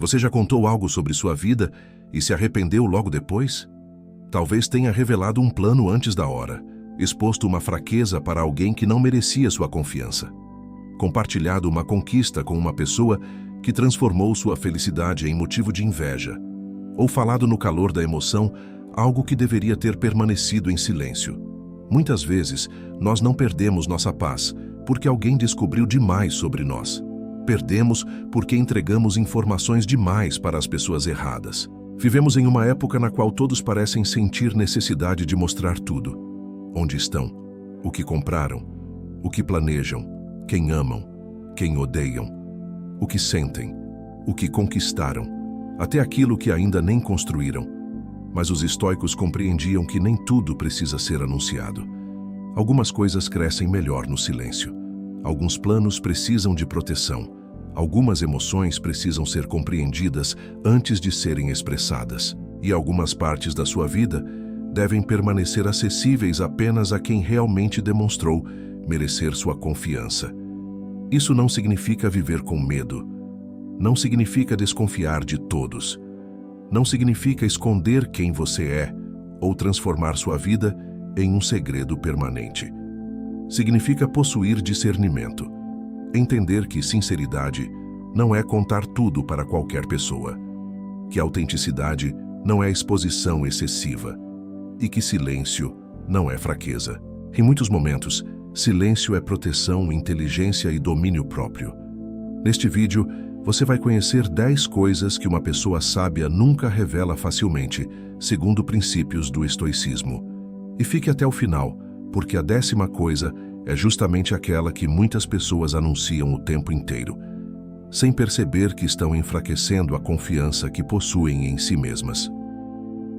Você já contou algo sobre sua vida e se arrependeu logo depois? Talvez tenha revelado um plano antes da hora, exposto uma fraqueza para alguém que não merecia sua confiança. Compartilhado uma conquista com uma pessoa que transformou sua felicidade em motivo de inveja. Ou falado no calor da emoção algo que deveria ter permanecido em silêncio. Muitas vezes, nós não perdemos nossa paz porque alguém descobriu demais sobre nós. Perdemos porque entregamos informações demais para as pessoas erradas. Vivemos em uma época na qual todos parecem sentir necessidade de mostrar tudo. Onde estão, o que compraram, o que planejam, quem amam, quem odeiam, o que sentem, o que conquistaram, até aquilo que ainda nem construíram. Mas os estoicos compreendiam que nem tudo precisa ser anunciado. Algumas coisas crescem melhor no silêncio. Alguns planos precisam de proteção. Algumas emoções precisam ser compreendidas antes de serem expressadas. E algumas partes da sua vida devem permanecer acessíveis apenas a quem realmente demonstrou merecer sua confiança. Isso não significa viver com medo. Não significa desconfiar de todos. Não significa esconder quem você é ou transformar sua vida em um segredo permanente. Significa possuir discernimento. Entender que sinceridade não é contar tudo para qualquer pessoa. Que autenticidade não é exposição excessiva. E que silêncio não é fraqueza. Em muitos momentos, silêncio é proteção, inteligência e domínio próprio. Neste vídeo, você vai conhecer 10 coisas que uma pessoa sábia nunca revela facilmente, segundo princípios do estoicismo. E fique até o final, porque a 10ª coisa é justamente aquela que muitas pessoas anunciam o tempo inteiro, sem perceber que estão enfraquecendo a confiança que possuem em si mesmas.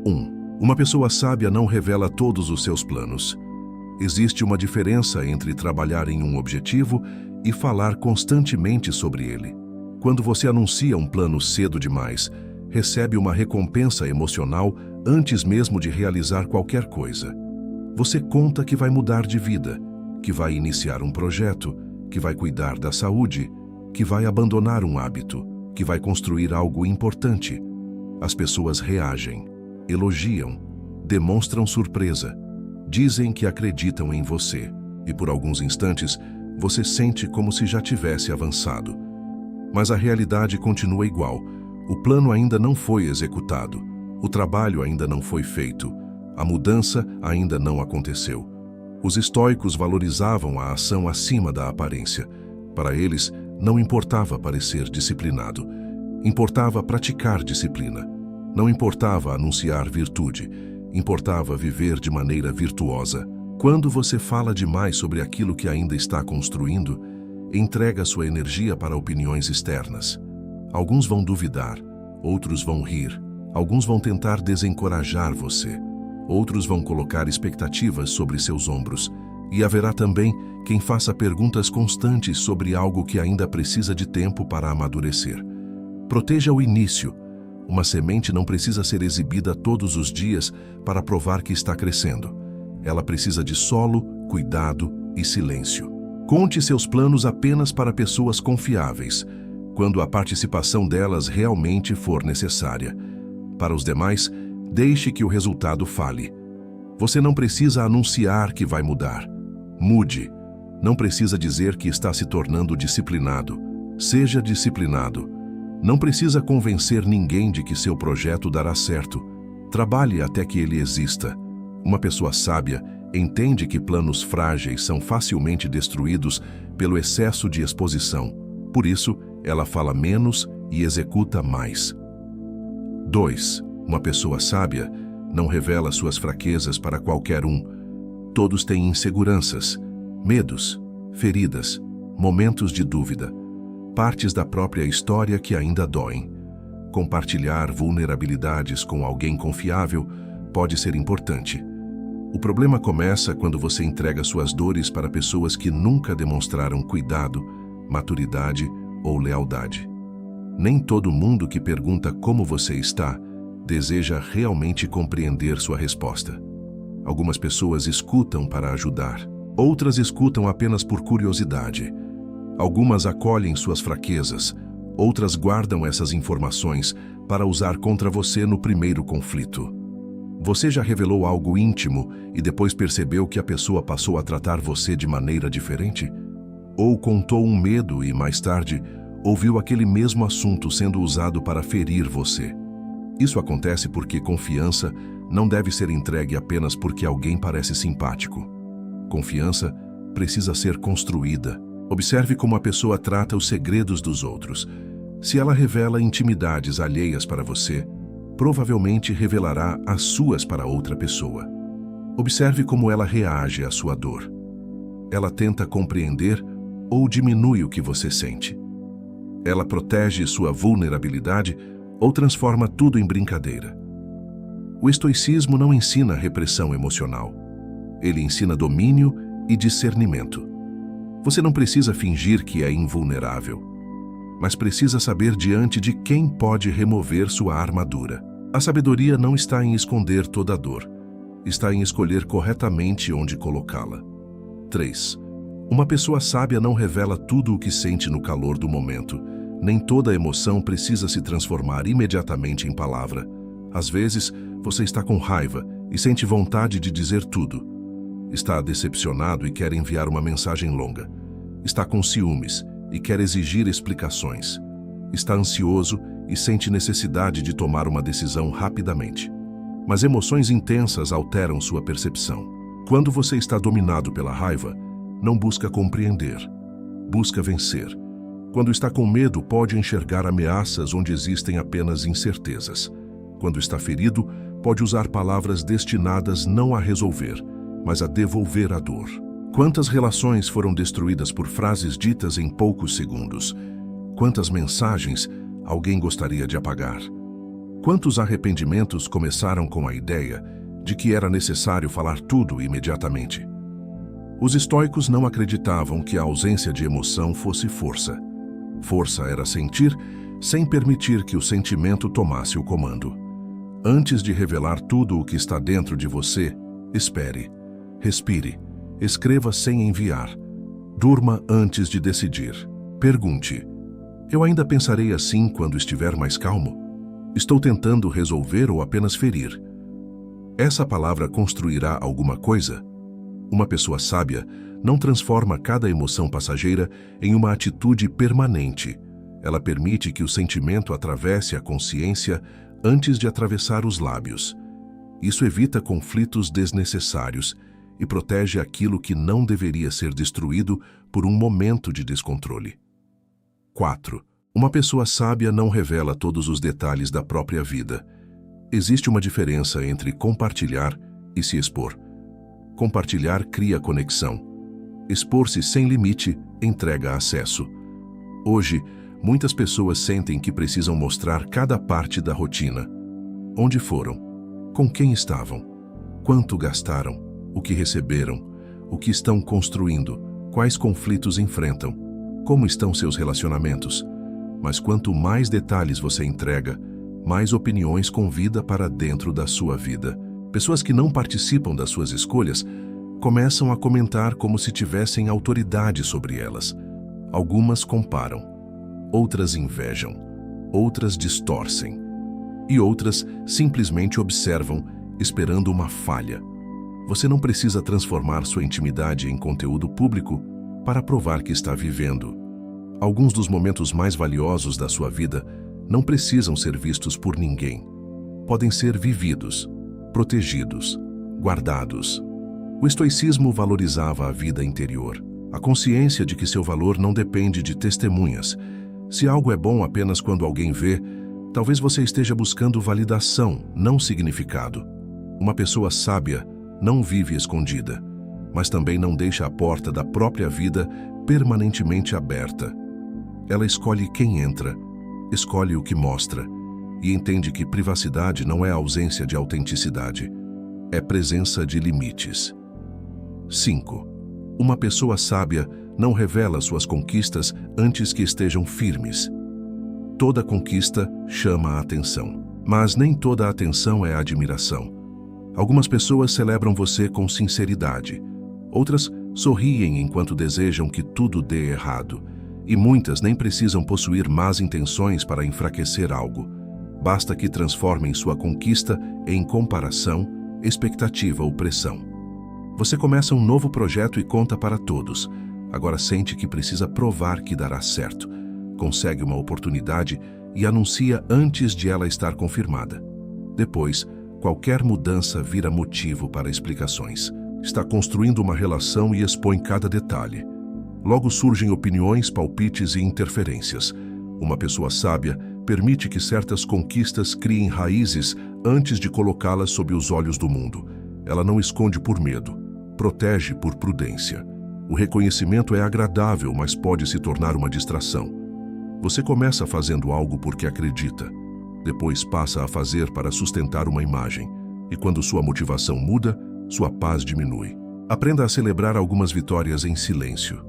1. Uma pessoa sábia não revela todos os seus planos. Existe uma diferença entre trabalhar em um objetivo e falar constantemente sobre ele. Quando você anuncia um plano cedo demais, recebe uma recompensa emocional antes mesmo de realizar qualquer coisa. Você conta que vai mudar de vida, que vai iniciar um projeto, que vai cuidar da saúde, que vai abandonar um hábito, que vai construir algo importante. As pessoas reagem, elogiam, demonstram surpresa, dizem que acreditam em você, e por alguns instantes você sente como se já tivesse avançado. Mas a realidade continua igual. O plano ainda não foi executado. O trabalho ainda não foi feito. A mudança ainda não aconteceu. Os estoicos valorizavam a ação acima da aparência. Para eles, não importava parecer disciplinado. Importava praticar disciplina. Não importava anunciar virtude. Importava viver de maneira virtuosa. Quando você fala demais sobre aquilo que ainda está construindo, entrega sua energia para opiniões externas. Alguns vão duvidar, outros vão rir, alguns vão tentar desencorajar você, outros vão colocar expectativas sobre seus ombros, e haverá também quem faça perguntas constantes sobre algo que ainda precisa de tempo para amadurecer. Proteja o início. Uma semente não precisa ser exibida todos os dias para provar que está crescendo. Ela precisa de solo, cuidado e silêncio. Conte seus planos apenas para pessoas confiáveis, quando a participação delas realmente for necessária. Para os demais, deixe que o resultado fale. Você não precisa anunciar que vai mudar. Mude. Não precisa dizer que está se tornando disciplinado. Seja disciplinado. Não precisa convencer ninguém de que seu projeto dará certo. Trabalhe até que ele exista. Uma pessoa sábia entende que planos frágeis são facilmente destruídos pelo excesso de exposição. Por isso, ela fala menos e executa mais. 2. Uma pessoa sábia não revela suas fraquezas para qualquer um. Todos têm inseguranças, medos, feridas, momentos de dúvida, partes da própria história que ainda doem. Compartilhar vulnerabilidades com alguém confiável pode ser importante. O problema começa quando você entrega suas dores para pessoas que nunca demonstraram cuidado, maturidade ou lealdade. Nem todo mundo que pergunta como você está deseja realmente compreender sua resposta. Algumas pessoas escutam para ajudar, outras escutam apenas por curiosidade. Algumas acolhem suas fraquezas, Outras guardam essas informações para usar contra você no primeiro conflito. Você já revelou algo íntimo e depois percebeu que a pessoa passou a tratar você de maneira diferente? Ou contou um medo e, mais tarde, ouviu aquele mesmo assunto sendo usado para ferir você? Isso acontece porque confiança não deve ser entregue apenas porque alguém parece simpático. Confiança precisa ser construída. Observe como a pessoa trata os segredos dos outros. Se ela revela intimidades alheias para você, provavelmente revelará as suas para outra pessoa. Observe como ela reage à sua dor. Ela tenta compreender ou diminui o que você sente. Ela protege sua vulnerabilidade ou transforma tudo em brincadeira. O estoicismo não ensina repressão emocional. Ele ensina domínio e discernimento. Você não precisa fingir que é invulnerável, mas precisa saber diante de quem pode remover sua armadura. A sabedoria não está em esconder toda a dor, está em escolher corretamente onde colocá-la. 3. Uma pessoa sábia não revela tudo o que sente no calor do momento. Nem toda emoção precisa se transformar imediatamente em palavra. Às vezes, você está com raiva e sente vontade de dizer tudo. Está decepcionado e quer enviar uma mensagem longa. Está com ciúmes e quer exigir explicações. Está ansioso e sente necessidade de tomar uma decisão rapidamente. Mas emoções intensas alteram sua percepção. Quando você está dominado pela raiva, não busca compreender, busca vencer. Quando está com medo, pode enxergar ameaças onde existem apenas incertezas. Quando está ferido, pode usar palavras destinadas não a resolver, mas a devolver a dor. Quantas relações foram destruídas por frases ditas em poucos segundos? Quantas mensagens alguém gostaria de apagar? Quantos arrependimentos começaram com a ideia de que era necessário falar tudo imediatamente? Os estoicos não acreditavam que a ausência de emoção fosse força. Força era sentir sem permitir que o sentimento tomasse o comando. Antes de revelar tudo o que está dentro de você, espere, respire, escreva sem enviar, durma antes de decidir. Pergunte: eu ainda pensarei assim quando estiver mais calmo? Estou tentando resolver ou apenas ferir? Essa palavra construirá alguma coisa? Uma pessoa sábia não transforma cada emoção passageira em uma atitude permanente. Ela permite que o sentimento atravesse a consciência antes de atravessar os lábios. Isso evita conflitos desnecessários e protege aquilo que não deveria ser destruído por um momento de descontrole. 4. Uma pessoa sábia não revela todos os detalhes da própria vida. Existe uma diferença entre compartilhar e se expor. Compartilhar cria conexão. Expor-se sem limite entrega acesso. Hoje, muitas pessoas sentem que precisam mostrar cada parte da rotina. Onde foram? Com quem estavam? Quanto gastaram? O que receberam? O que estão construindo? Quais conflitos enfrentam? Como estão seus relacionamentos? Mas quanto mais detalhes você entrega, mais opiniões convida para dentro da sua vida. Pessoas que não participam das suas escolhas começam a comentar como se tivessem autoridade sobre elas. Algumas comparam, outras invejam, outras distorcem e outras simplesmente observam, esperando uma falha. Você não precisa transformar sua intimidade em conteúdo público para provar que está vivendo. Alguns dos momentos mais valiosos da sua vida não precisam ser vistos por ninguém. Podem ser vividos, protegidos, guardados. O estoicismo valorizava a vida interior, a consciência de que seu valor não depende de testemunhas. Se algo é bom apenas quando alguém vê, talvez você esteja buscando validação, não significado. Uma pessoa sábia não vive escondida, mas também não deixa a porta da própria vida permanentemente aberta. Ela escolhe quem entra, escolhe o que mostra, e entende que privacidade não é ausência de autenticidade, é presença de limites. 5. Uma pessoa sábia não revela suas conquistas antes que estejam firmes. Toda conquista chama a atenção, mas nem toda a atenção é admiração. Algumas pessoas celebram você com sinceridade, outras sorriem enquanto desejam que tudo dê errado. E muitas nem precisam possuir más intenções para enfraquecer algo. Basta que transformem sua conquista em comparação, expectativa ou pressão. Você começa um novo projeto e conta para todos. Agora sente que precisa provar que dará certo. Consegue uma oportunidade e anuncia antes de ela estar confirmada. Depois, qualquer mudança vira motivo para explicações. Está construindo uma relação e expõe cada detalhe. Logo surgem opiniões, palpites e interferências. Uma pessoa sábia permite que certas conquistas criem raízes antes de colocá-las sob os olhos do mundo. Ela não esconde por medo, protege por prudência. O reconhecimento é agradável, mas pode se tornar uma distração. Você começa fazendo algo porque acredita. Depois passa a fazer para sustentar uma imagem. E quando sua motivação muda, sua paz diminui. Aprenda a celebrar algumas vitórias em silêncio.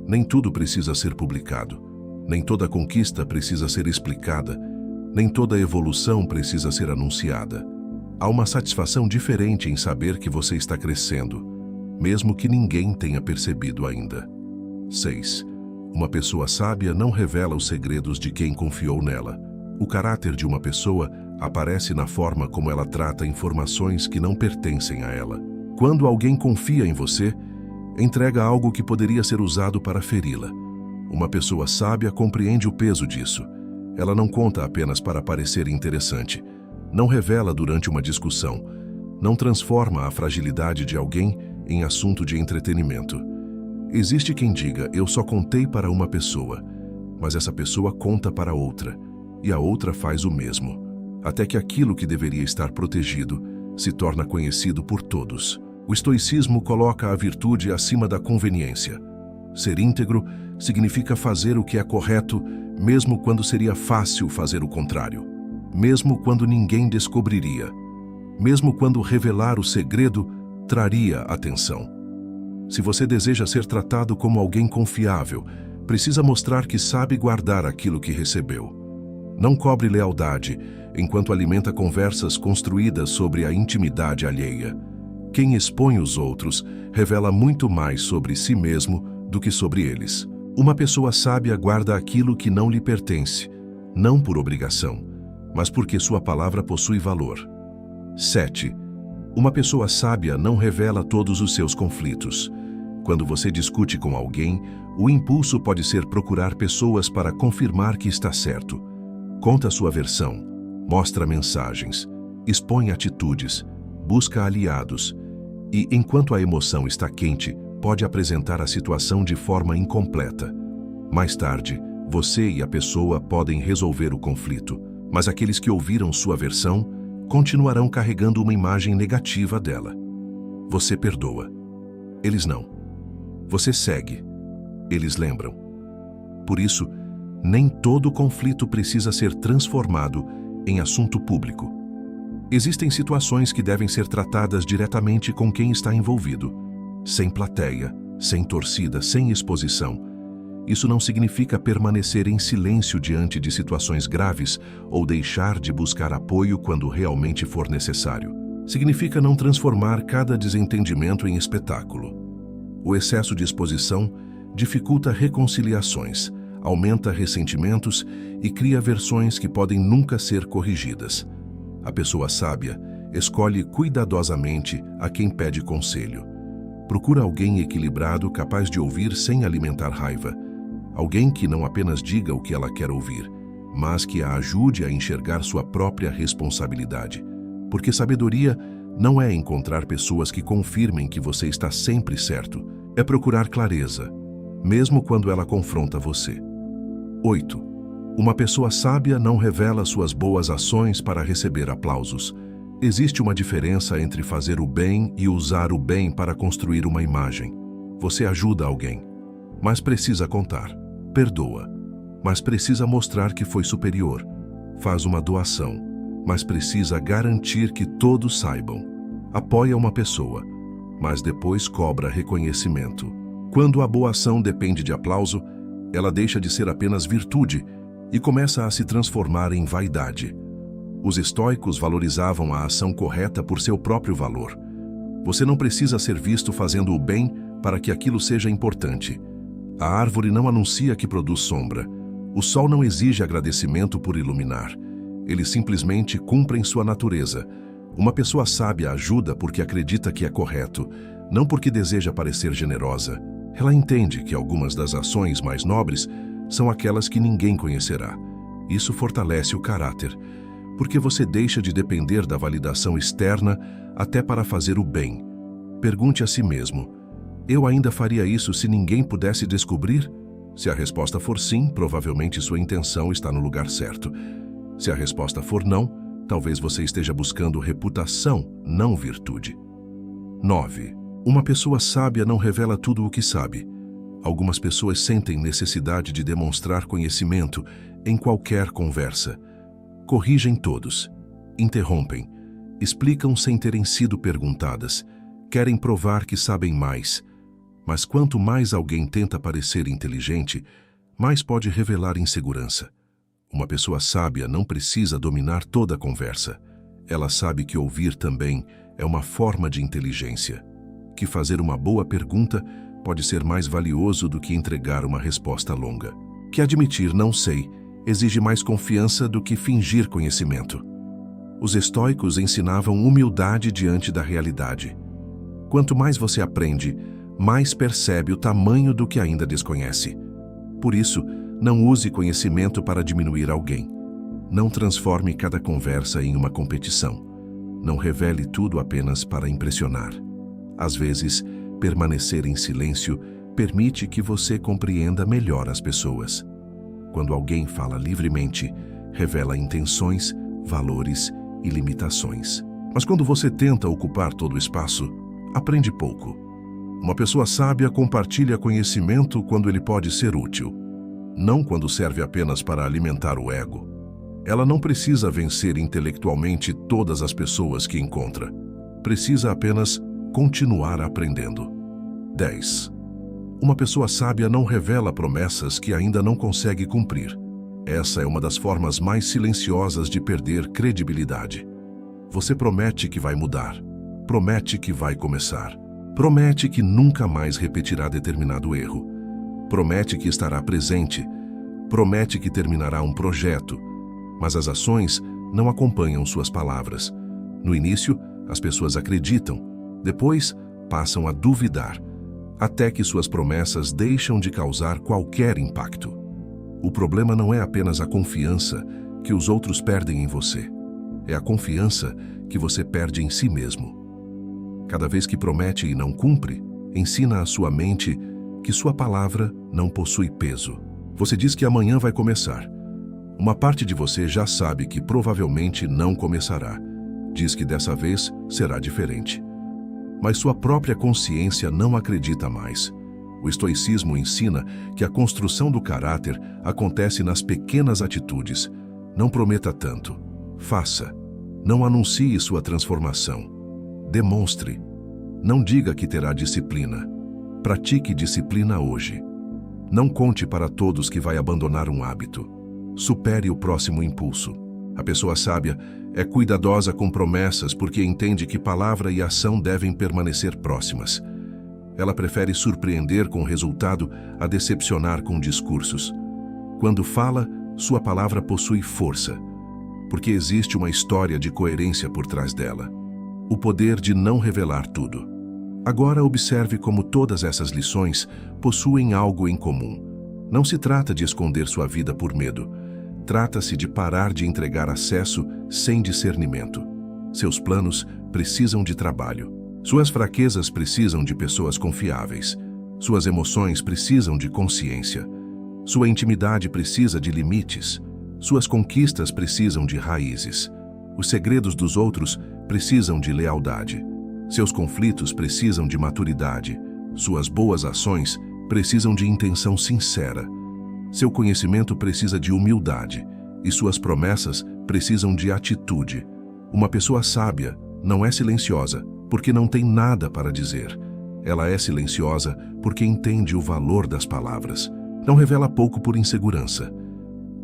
Nem tudo precisa ser publicado. Nem toda conquista precisa ser explicada. Nem toda evolução precisa ser anunciada. Há uma satisfação diferente em saber que você está crescendo, mesmo que ninguém tenha percebido ainda. 6. Uma pessoa sábia não revela os segredos de quem confiou nela. O caráter de uma pessoa aparece na forma como ela trata informações que não pertencem a ela. Quando alguém confia em você, entrega algo que poderia ser usado para feri-la. Uma pessoa sábia compreende o peso disso. Ela não conta apenas para parecer interessante. Não revela durante uma discussão. Não transforma a fragilidade de alguém em assunto de entretenimento. Existe quem diga, eu só contei para uma pessoa, mas essa pessoa conta para outra, e a outra faz o mesmo, até que aquilo que deveria estar protegido se torna conhecido por todos. O estoicismo coloca a virtude acima da conveniência. Ser íntegro significa fazer o que é correto, mesmo quando seria fácil fazer o contrário, mesmo quando ninguém descobriria, mesmo quando revelar o segredo traria atenção. Se você deseja ser tratado como alguém confiável, precisa mostrar que sabe guardar aquilo que recebeu. Não cobre lealdade enquanto alimenta conversas construídas sobre a intimidade alheia. Quem expõe os outros revela muito mais sobre si mesmo do que sobre eles. Uma pessoa sábia guarda aquilo que não lhe pertence, não por obrigação, mas porque sua palavra possui valor. 7. Uma pessoa sábia não revela todos os seus conflitos. Quando você discute com alguém, o impulso pode ser procurar pessoas para confirmar que está certo. Conta sua versão, mostra mensagens, expõe atitudes, busca aliados e, enquanto a emoção está quente, pode apresentar a situação de forma incompleta. Mais tarde, você e a pessoa podem resolver o conflito, mas aqueles que ouviram sua versão continuarão carregando uma imagem negativa dela. Você perdoa. Eles não. Você segue. Eles lembram. Por isso, nem todo conflito precisa ser transformado em assunto público. Existem situações que devem ser tratadas diretamente com quem está envolvido, sem plateia, sem torcida, sem exposição. Isso não significa permanecer em silêncio diante de situações graves ou deixar de buscar apoio quando realmente for necessário. Significa não transformar cada desentendimento em espetáculo. O excesso de exposição dificulta reconciliações, aumenta ressentimentos e cria versões que podem nunca ser corrigidas. A pessoa sábia escolhe cuidadosamente a quem pede conselho. Procura alguém equilibrado capaz de ouvir sem alimentar raiva. Alguém que não apenas diga o que ela quer ouvir, mas que a ajude a enxergar sua própria responsabilidade. Porque sabedoria não é encontrar pessoas que confirmem que você está sempre certo. É procurar clareza, mesmo quando ela confronta você. 8. Uma pessoa sábia não revela suas boas ações para receber aplausos. Existe uma diferença entre fazer o bem e usar o bem para construir uma imagem. Você ajuda alguém, mas precisa contar. Perdoa, mas precisa mostrar que foi superior. Faz uma doação, mas precisa garantir que todos saibam. Apoia uma pessoa, mas depois cobra reconhecimento. Quando a boa ação depende de aplauso, ela deixa de ser apenas virtude e começa a se transformar em vaidade. Os estoicos valorizavam a ação correta por seu próprio valor. Você não precisa ser visto fazendo o bem para que aquilo seja importante. A árvore não anuncia que produz sombra. O sol não exige agradecimento por iluminar. Eles simplesmente cumprem sua natureza. Uma pessoa sábia ajuda porque acredita que é correto, não porque deseja parecer generosa. Ela entende que algumas das ações mais nobres são aquelas que ninguém conhecerá. Isso fortalece o caráter, porque você deixa de depender da validação externa até para fazer o bem. Pergunte a si mesmo: eu ainda faria isso se ninguém pudesse descobrir? Se a resposta for sim, provavelmente sua intenção está no lugar certo. Se a resposta for não, talvez você esteja buscando reputação, não virtude. 9. Uma pessoa sábia não revela tudo o que sabe. Algumas pessoas sentem necessidade de demonstrar conhecimento em qualquer conversa. Corrigem todos, interrompem, explicam sem terem sido perguntadas, querem provar que sabem mais. Mas quanto mais alguém tenta parecer inteligente, mais pode revelar insegurança. Uma pessoa sábia não precisa dominar toda a conversa. Ela sabe que ouvir também é uma forma de inteligência. Que fazer uma boa pergunta pode ser mais valioso do que entregar uma resposta longa. Que admitir não sei exige mais confiança do que fingir conhecimento. Os estoicos ensinavam humildade diante da realidade. Quanto mais você aprende, mais percebe o tamanho do que ainda desconhece. Por isso, não use conhecimento para diminuir alguém. Não transforme cada conversa em uma competição. Não revele tudo apenas para impressionar. Às vezes, permanecer em silêncio permite que você compreenda melhor as pessoas. Quando alguém fala livremente, revela intenções, valores e limitações. Mas quando você tenta ocupar todo o espaço, aprende pouco. Uma pessoa sábia compartilha conhecimento quando ele pode ser útil, não quando serve apenas para alimentar o ego. Ela não precisa vencer intelectualmente todas as pessoas que encontra. Precisa apenas continuar aprendendo. 10. Uma pessoa sábia não revela promessas que ainda não consegue cumprir. Essa é uma das formas mais silenciosas de perder credibilidade. Você promete que vai mudar, promete que vai começar, promete que nunca mais repetirá determinado erro, promete que estará presente, promete que terminará um projeto, mas as ações não acompanham suas palavras. No início, as pessoas acreditam, depois passam a duvidar, até que suas promessas deixam de causar qualquer impacto. O problema não é apenas a confiança que os outros perdem em você, é a confiança que você perde em si mesmo. Cada vez que promete e não cumpre, ensina à sua mente que sua palavra não possui peso. Você diz que amanhã vai começar. Uma parte de você já sabe que provavelmente não começará. Diz que dessa vez será diferente. Mas sua própria consciência não acredita mais. O estoicismo ensina que a construção do caráter acontece nas pequenas atitudes. Não prometa tanto. Faça. Não anuncie sua transformação. Demonstre. Não diga que terá disciplina. Pratique disciplina hoje. Não conte para todos que vai abandonar um hábito. Supere o próximo impulso. A pessoa sábia é cuidadosa com promessas porque entende que palavra e ação devem permanecer próximas. Ela prefere surpreender com o resultado a decepcionar com discursos. Quando fala, sua palavra possui força, porque existe uma história de coerência por trás dela. O poder de não revelar tudo. Agora observe como todas essas lições possuem algo em comum. Não se trata de esconder sua vida por medo. Trata-se de parar de entregar acesso sem discernimento. Seus planos precisam de trabalho. Suas fraquezas precisam de pessoas confiáveis. Suas emoções precisam de consciência. Sua intimidade precisa de limites. Suas conquistas precisam de raízes. Os segredos dos outros precisam de lealdade. Seus conflitos precisam de maturidade. Suas boas ações precisam de intenção sincera. Seu conhecimento precisa de humildade e suas promessas precisam de atitude. Uma pessoa sábia não é silenciosa porque não tem nada para dizer. Ela é silenciosa porque entende o valor das palavras. Não revela pouco por insegurança.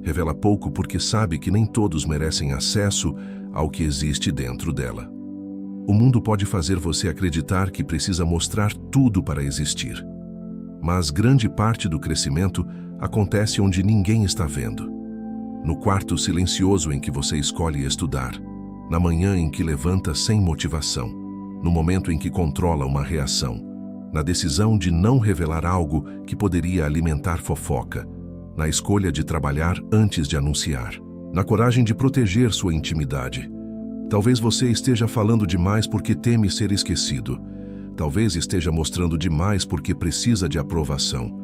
Revela pouco porque sabe que nem todos merecem acesso ao que existe dentro dela. O mundo pode fazer você acreditar que precisa mostrar tudo para existir. Mas grande parte do crescimento acontece onde ninguém está vendo. No quarto silencioso em que você escolhe estudar, na manhã em que levanta sem motivação, no momento em que controla uma reação, na decisão de não revelar algo que poderia alimentar fofoca, na escolha de trabalhar antes de anunciar, na coragem de proteger sua intimidade. Talvez você esteja falando demais porque teme ser esquecido. Talvez esteja mostrando demais porque precisa de aprovação.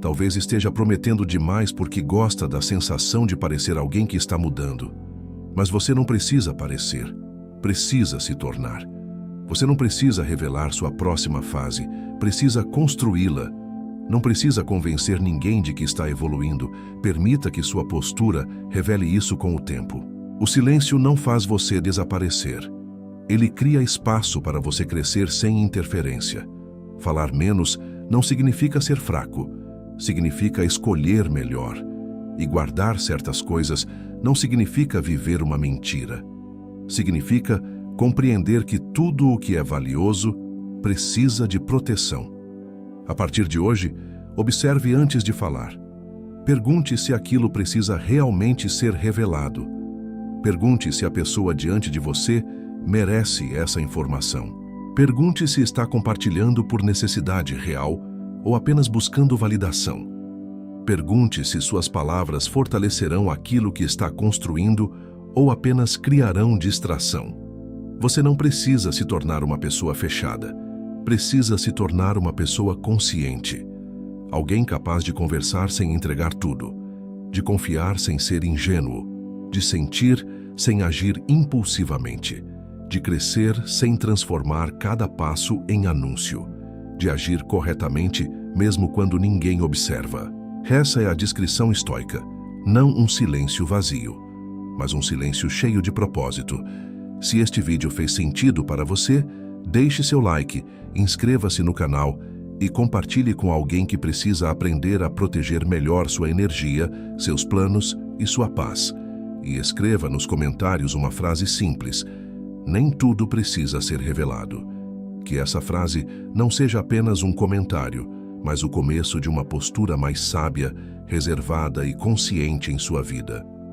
Talvez esteja prometendo demais porque gosta da sensação de parecer alguém que está mudando. Mas você não precisa parecer, precisa se tornar. Você não precisa revelar sua próxima fase, precisa construí-la. Não precisa convencer ninguém de que está evoluindo. Permita que sua postura revele isso com o tempo. O silêncio não faz você desaparecer. Ele cria espaço para você crescer sem interferência. Falar menos não significa ser fraco, significa escolher melhor. E guardar certas coisas não significa viver uma mentira. Significa compreender que tudo o que é valioso precisa de proteção. A partir de hoje, observe antes de falar. Pergunte se aquilo precisa realmente ser revelado. Pergunte se a pessoa diante de você merece essa informação. Pergunte se está compartilhando por necessidade real ou apenas buscando validação. Pergunte se suas palavras fortalecerão aquilo que está construindo ou apenas criarão distração. Você não precisa se tornar uma pessoa fechada. Precisa se tornar uma pessoa consciente. Alguém capaz de conversar sem entregar tudo, de confiar sem ser ingênuo, de sentir sem agir impulsivamente, de crescer sem transformar cada passo em anúncio, de agir corretamente mesmo quando ninguém observa. Essa é a descrição estoica, não um silêncio vazio, mas um silêncio cheio de propósito. Se este vídeo fez sentido para você, deixe seu like, inscreva-se no canal e compartilhe com alguém que precisa aprender a proteger melhor sua energia, seus planos e sua paz. E escreva nos comentários uma frase simples: nem tudo precisa ser revelado. Que essa frase não seja apenas um comentário, mas o começo de uma postura mais sábia, reservada e consciente em sua vida.